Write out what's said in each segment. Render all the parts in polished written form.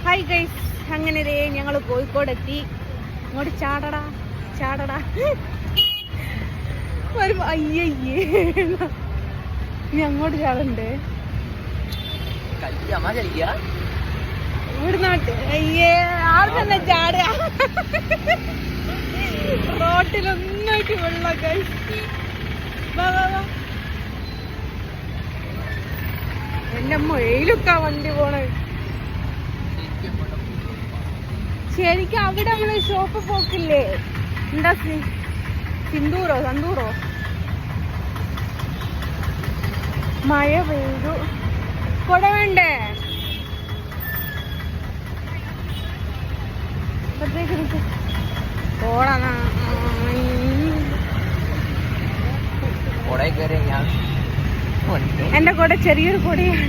Hi guys, അങ്ങനെ ഞങ്ങൾ കോഴിക്കോട് എത്തി. ഇങ്ങോട്ട് ചാടടാ ചാടടാ വരുമ്പോ അയ്യേ നീ അങ്ങോട്ട് ചാടണ്ടേ ഇവിടുന്നോട്ട്. അയ്യേ ആൾ തന്നെ ചാടുക. റോട്ടിലൊന്നായിട്ട് വെള്ളം ഗൈസ്. എന്റെ അമ്മ വെയിലൊക്കെ വണ്ടി പോണേ. ശരിക്കും അവിടെ നമ്മള് ഷോപ്പ് പോക്കില്ലേ, എന്താ സന്തൂറോ മഴ പെയ്തു. കുട വേണ്ടേ? എന്റെ കൂടെ ചെറിയൊരു കൊടയാണ്.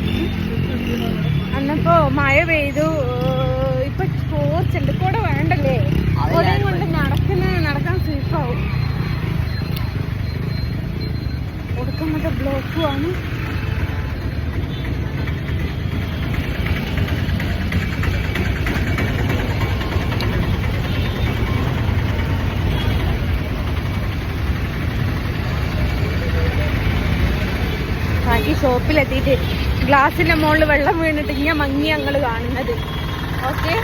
അന്നപ്പോ മഴ പെയ്തു. ഇപ്പൊ ചോർച്ചുണ്ട്. കുട വേണ്ടല്ലേ? കുടയും കൊണ്ട് നടക്കാൻ സേഫാവും. കൊടുക്കുന്നത് ബ്ലോക്കുമാണ്. ബാക്കി ഷോപ്പിലെത്തിയിട്ട് ഗ്ലാസിന്റെ മുകളിൽ വെള്ളം വീണിട്ട് ഇങ്ങനെ മങ്ങി ഞങ്ങൾ കാണുന്നത്. ഓക്കെ.